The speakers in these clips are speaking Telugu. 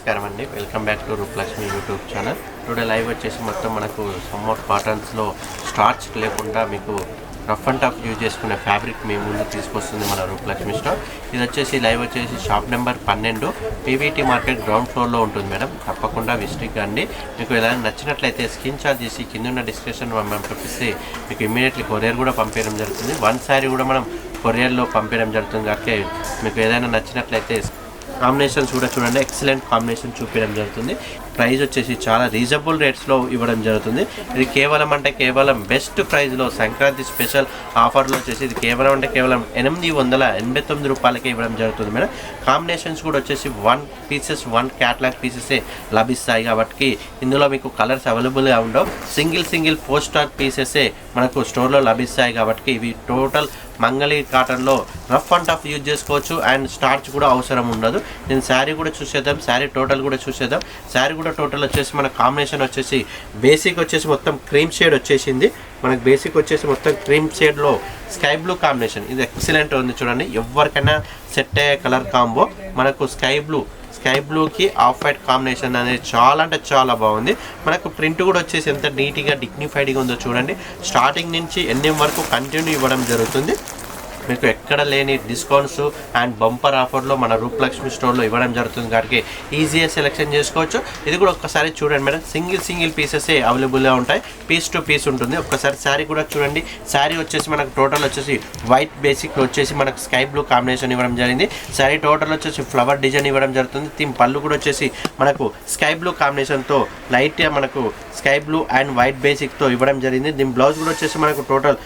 నమస్కారం అండి, welcome back to Rupalakshmi YouTube channel. Today live వచ్చేసి మొత్తం మనకు సమ్మర్ కాటన్స్లో స్టార్చ్ లేకుండా మీకు రఫ్ అండ్ టఫ్ యూజ్ చేసుకునే ఫ్యాబ్రిక్ మీ ముందు తీసుకొస్తుంది మన రూపలక్ష్మి స్టోర్. ఇది వచ్చేసి లైవ్ వచ్చేసి shop number 12 PVT market ground ఫ్లోర్లో ఉంటుంది మేడం. తప్పకుండా విజిట్ కండి. మీకు ఏదైనా నచ్చినట్లయితే స్క్రీన్ షాట్ చేసి కింద ఉన్న డిస్క్రిప్షన్ మనం పంపిస్తే మీకు ఇమీడియట్లీ కొరియర్ కూడా పంపించడం జరుగుతుంది. వన్ శారీ కూడా మనం కొరియర్లో పంపించడం జరుగుతుంది. కాబట్టి మీకు ఏదైనా నచ్చినట్లయితే కాంబినేషన్స్ కూడా చూడండి, ఎక్సలెంట్ కాంబినేషన్ చూపించడం జరుగుతుంది. ప్రైస్ వచ్చేసి చాలా రీజనబుల్ రేట్స్లో ఇవ్వడం జరుగుతుంది. ఇది కేవలం బెస్ట్ ప్రైస్లో సంక్రాంతి స్పెషల్ ఆఫర్లో వచ్చేసి ఇది కేవలం 889 రూపాయలకే ఇవ్వడం జరుగుతుంది మేడం. కాంబినేషన్స్ కూడా వచ్చేసి 1 క్యాటలాగ్ పీసెసే లభిస్తాయి. కాబట్టి ఇందులో మీకు కలర్స్ అవైలబుల్గా ఉండవు. సింగిల్ పోస్టర్ పీసెసే మనకు స్టోర్లో లభిస్తాయి. కాబట్టి ఇవి టోటల్ మంగళి కాటన్లో రఫ్ అండ్ టఫ్ యూజ్ చేసుకోవచ్చు. అండ్ స్టార్చ్ కూడా అవసరం ఉండదు. నేను శారీ కూడా చూసేద్దాం, శారీ టోటల్ కూడా చూసేద్దాం. శారీ కూడా టోటల్ వచ్చేసి మన కాంబినేషన్ వచ్చేసి బేసిక్ వచ్చేసి మొత్తం క్రీమ్ షేడ్ వచ్చేసింది. మనకు బేసిక్ వచ్చేసి మొత్తం క్రీమ్ షేడ్లో స్కై బ్లూ కాంబినేషన్. ఇది ఎక్సలెంట్ ఉంది చూడండి, ఎవరికైనా సెట్ అయ్యే కలర్ కాంబో. మనకు స్కై బ్లూకి ఆఫ్ వైట్ కాంబినేషన్ అనేది చాలా అంటే చాలా బాగుంది. మనకు ప్రింట్ కూడా వచ్చేసి ఎంత నీట్గా డిగ్నిఫైడ్గా ఉందో చూడండి. స్టార్టింగ్ నుంచి ఎండింగ్ వరకు కంటిన్యూ ఇవ్వడం జరుగుతుంది. మీకు ఎక్కడ లేని డిస్కౌంట్స్ అండ్ బంపర్ ఆఫర్లో మన రూపలక్ష్మి స్టోర్లో ఇవ్వడం జరుగుతుంది. కాబట్టి ఈజీగా సెలెక్షన్ చేసుకోవచ్చు. ఇది కూడా ఒక్కసారి చూడండి మేడం, సింగిల్ పీసెసే అవైలబుల్గా ఉంటాయి. పీస్ టు పీస్ ఉంటుంది. ఒక్కసారి శారీ కూడా చూడండి. శారీ వచ్చేసి మనకు టోటల్ వచ్చేసి వైట్ బేసిక్ వచ్చేసి మనకు స్కై బ్లూ కాంబినేషన్ ఇవ్వడం జరిగింది. శారీ టోటల్ వచ్చేసి ఫ్లవర్ డిజైన్ ఇవ్వడం జరుగుతుంది. దీని పళ్ళు కూడా వచ్చేసి మనకు స్కై బ్లూ కాంబినేషన్తో లైట్గా మనకు స్కై బ్లూ అండ్ వైట్ బేసిక్తో ఇవ్వడం జరిగింది. దీని బ్లౌజ్ కూడా వచ్చేసి మనకు టోటల్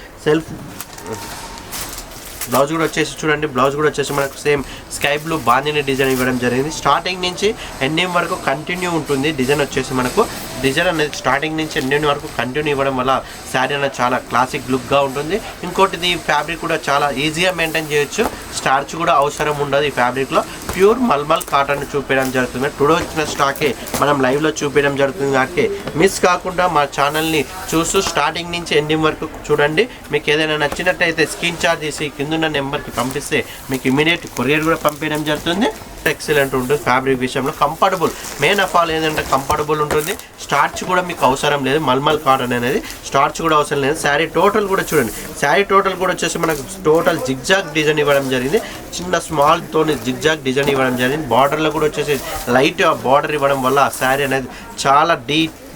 బ్లౌజ్ కూడా వచ్చేసి చూడండి. బ్లౌజ్ కూడా వచ్చేసి మనకు same sky blue bandhani design ఇవ్వడం జరిగింది. స్టార్టింగ్ నుంచి ఎండింగ్ వరకు కంటిన్యూ ఉంటుంది. డిజైన్ వచ్చేసి మనకు అనేది స్టార్టింగ్ నుంచి ఎండింగ్ వరకు కంటిన్యూ ఇవ్వడం వల్ల శారీ అనేది చాలా క్లాసిక్ లుక్గా ఉంటుంది. ఇంకోటి ఈ ఫ్యాబ్రిక్ కూడా చాలా ఈజీగా మెయింటైన్ చేయొచ్చు. స్టార్చ్ కూడా అవసరం ఉండదు. ఈ ఫ్యాబ్రిక్లో ప్యూర్ మల్మల్ కాటన్ చూపించడం జరుగుతుంది. టుడే వచ్చిన స్టాకే మనం లైవ్లో చూపించడం జరుగుతుంది. కాబట్టి మిస్ కాకుండా మా ఛానల్ని చూస్తూ స్టార్టింగ్ నుంచి ఎండింగ్ వరకు చూడండి. మీకు ఏదైనా నచ్చినట్టయితే స్క్రీన్ షాట్ తీసి కింద నెంబర్కి పంపిస్తే మీకు ఇమీడియట్ కొరియర్ కూడా పంపించడం జరుగుతుంది. ఎక్సలెంట్ ఉంటుంది. ఫ్యాబ్రిక్ విషయంలో కంఫర్టబుల్, మెయిన్ ఆఫ్ ఆల్ ఏంటంటే కంఫర్టబుల్ ఉంటుంది. స్టార్చ్ కూడా మీకు అవసరం లేదు. మల్మల్ కాటన్ అనేది స్టార్చ్ కూడా అవసరం లేదు. శారీ టోటల్ కూడా చూడండి. శారీ టోటల్ కూడా వచ్చేసి మనకు టోటల్ జిగ్జాగ్ డిజైన్ ఇవ్వడం జరిగింది. చిన్న స్మాల్తో జిగ్జాగ్ డిజైన్ ఇవ్వడం జరిగింది. బార్డర్లో కూడా వచ్చేసి లైట్ బార్డర్ ఇవ్వడం వల్ల శారీ అనేది చాలా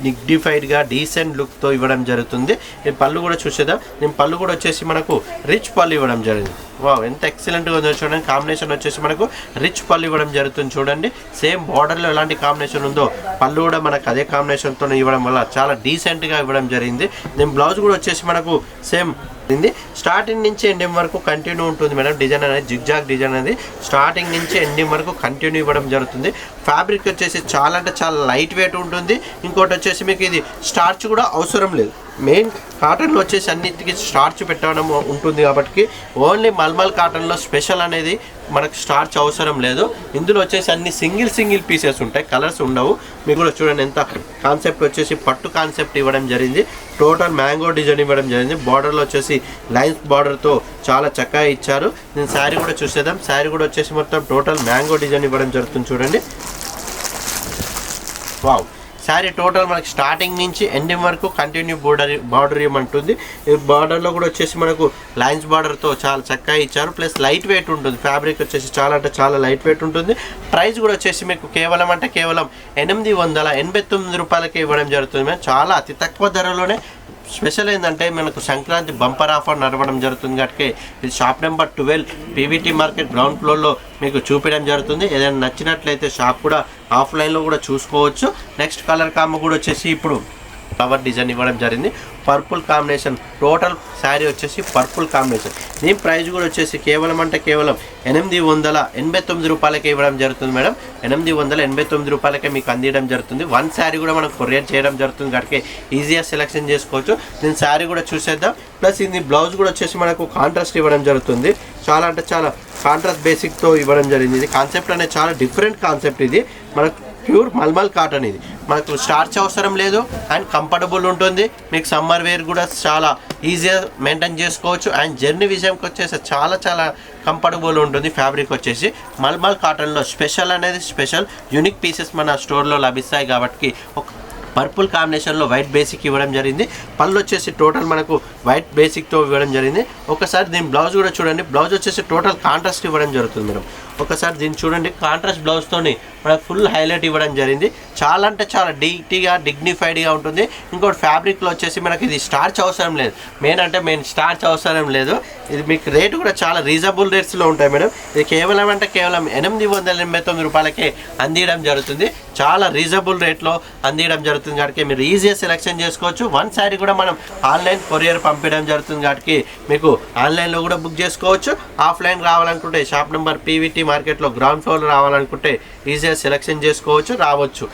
డిగ్నిఫైడ్గా డీసెంట్ లుక్తో ఇవ్వడం జరుగుతుంది. నేను పళ్ళు కూడా చూసేద్దాం. నేను పళ్ళు కూడా వచ్చేసి మనకు రిచ్ పళ్ళు ఇవ్వడం జరిగింది. వావ్, ఎంత ఎక్సలెంట్గా ఉందో చూడండి. కాంబినేషన్ వచ్చేసి మనకు రిచ్ పళ్ళు ఇవ్వడం జరుగుతుంది. చూడండి, సేమ్ బార్డర్లో ఎలాంటి కాంబినేషన్ ఉందో పళ్ళు కూడా మనకు అదే కాంబినేషన్తో ఇవ్వడం వల్ల చాలా డీసెంట్గా ఇవ్వడం జరిగింది. నేను బ్లౌజ్ కూడా వచ్చేసి మనకు సేమ్ స్టార్టింగ్ నుంచి ఎండింగ్ వరకు కంటిన్యూ ఉంటుంది మేడం. డిజైన్ అనేది జిగ్జాగ్ డిజైన్ అనేది స్టార్టింగ్ నుంచి ఎండింగ్ వరకు కంటిన్యూ ఇవ్వడం జరుగుతుంది. ఫ్యాబ్రిక్ వచ్చేసి చాలా అంటే చాలా లైట్ వెయిట్ ఉంటుంది. ఇంకోటి వచ్చేసి మీకు ఇది స్టార్చ్ కూడా అవసరం లేదు. మెయిన్ కాటన్లో వచ్చేసి అన్నిటికీ స్టార్చ్ పెట్టడం ఉంటుంది. కాబట్టి ఓన్లీ మల్మల్ కాటన్లో స్పెషల్ అనేది మనకు స్టార్చ్ అవసరం లేదు. ఇందులో వచ్చేసి అన్ని సింగిల్ పీసెస్ ఉంటాయి, కలర్స్ ఉండవు. మీకు కూడా చూడండి ఎంత కాన్సెప్ట్ వచ్చేసి పట్టు కాన్సెప్ట్ ఇవ్వడం జరిగింది. టోటల్ మ్యాంగో డిజైన్ ఇవ్వడం జరిగింది. బార్డర్లో వచ్చేసి లైన్స్ బార్డర్తో చాలా చక్కగా ఇచ్చారు. నేను శారీ కూడా చూసేద్దాం. శారీ కూడా వచ్చేసి మొత్తం టోటల్ మ్యాంగో డిజైన్ ఇవ్వడం జరుగుతుంది. చూడండి, వావ్. శారీ టోటల్ మనకి స్టార్టింగ్ నుంచి ఎండింగ్ వరకు కంటిన్యూ బార్డర్ ఇవ్వమంటుంది. ఈ బార్డర్లో కూడా వచ్చేసి మనకు లైన్స్ బార్డర్తో చాలా చక్కగా ఇచ్చారు. ప్లస్ లైట్ వెయిట్ ఉంటుంది. ఫ్యాబ్రిక్ వచ్చేసి చాలా అంటే చాలా లైట్ వెయిట్ ఉంటుంది. ప్రైస్ కూడా వచ్చేసి మీకు కేవలం 889 రూపాయలకే ఇవ్వడం జరుగుతుంది. మేము చాలా అతి తక్కువ ధరలోనే. స్పెషల్ ఏంటంటే మనకు సంక్రాంతి బంపర్ ఆఫర్ నడవడం జరుగుతుంది. కాబట్టి ఇది shop number 12 PVT market ground ఫ్లోర్లో మీకు చూపించడం జరుగుతుంది. ఏదైనా నచ్చినట్లయితే షాప్ కూడా ఆఫ్లైన్లో కూడా చూసుకోవచ్చు. నెక్స్ట్ కలర్ కాంబో కూడా వచ్చేసి ఇప్పుడు ఫ్లవర్ డిజైన్ ఇవ్వడం జరిగింది. పర్పుల్ కాంబినేషన్, టోటల్ శారీ వచ్చేసి పర్పుల్ కాంబినేషన్. దీని ప్రైస్ కూడా వచ్చేసి కేవలం 889 రూపాయలకే ఇవ్వడం జరుగుతుంది మేడం. 889 రూపాయలకే మీకు అందించడం జరుగుతుంది. వన్ శారీ కూడా మనం కొరియర్ చేయడం జరుగుతుంది. కాబట్టి ఈజీగా సెలెక్షన్ చేసుకోవచ్చు. నేను శారీ కూడా చూసేద్దాం. ప్లస్ ఇది బ్లౌజ్ కూడా వచ్చేసి మనకు కాంట్రాస్ట్ ఇవ్వడం జరుగుతుంది. చాలా కాంట్రాస్ట్ బేసిక్తో ఇవ్వడం జరిగింది. ఇది కాన్సెప్ట్ అనేది చాలా డిఫరెంట్ కాన్సెప్ట్. ఇది మనకు ప్యూర్ మల్మల్ కాటన్. ఇది మనకు స్టార్చ్ అవసరం లేదు అండ్ కంఫర్టబుల్ ఉంటుంది. మీకు సమ్మర్ వేర్ కూడా చాలా ఈజీగా మెయింటైన్ చేసుకోవచ్చు. అండ్ జర్నీ విషయంకి వచ్చేసి చాలా చాలా కంఫర్టబుల్ ఉంటుంది. ఫ్యాబ్రిక్ వచ్చేసి మల్మల్ కాటన్లో స్పెషల్ అనేది స్పెషల్ యూనిక్ పీసెస్ మన స్టోర్లో లభిస్తాయి. కాబట్టి ఒక పర్పుల్ కాంబినేషన్లో వైట్ బేసిక్ ఇవ్వడం జరిగింది. పళ్ళు వచ్చేసి టోటల్ మనకు వైట్ బేసిక్తో ఇవ్వడం జరిగింది. ఒకసారి దీని బ్లౌజ్ కూడా చూడండి. బ్లౌజ్ వచ్చేసి టోటల్ కాంట్రాస్ట్ ఇవ్వడం జరుగుతుంది మేడం. ఒకసారి దీన్ని చూడండి, కాంట్రాస్ట్ బ్లౌజ్తోని మనకు ఫుల్ హైలైట్ ఇవ్వడం జరిగింది. చాలా అంటే చాలా నీట్గా డిగ్నిఫైడ్గా ఉంటుంది. ఇంకోటి ఫ్యాబ్రిక్లో వచ్చేసి మనకి ఇది స్టార్చ్ అవసరం లేదు. మెయిన్ స్టార్చ్ అవసరం లేదు. ఇది మీకు రేటు కూడా చాలా రీజనబుల్ రేట్స్లో ఉంటాయి మేడం. ఇది కేవలం 889 రూపాయలకే అందియడం జరుగుతుంది. చాలా రీజనబుల్ రేట్లో అందియడం జరుగుతుంది కాబట్టి మీరు ఈజీగా సెలెక్షన్ చేసుకోవచ్చు. వన్ శారీ కూడా మనం ఆన్లైన్ కొరియర్ పంపించడం జరుగుతుంది కాబట్టి మీకు ఆన్లైన్లో కూడా బుక్ చేసుకోవచ్చు. ఆఫ్లైన్ రావాలనుకుంటే షాప్ నెంబర్ PVT మార్కెట్లో గ్రౌండ్ ఫ్లోర్ రావాలనుకుంటే ఈజీగా సెలెక్షన్ చేసుకోవచ్చు, రావచ్చు.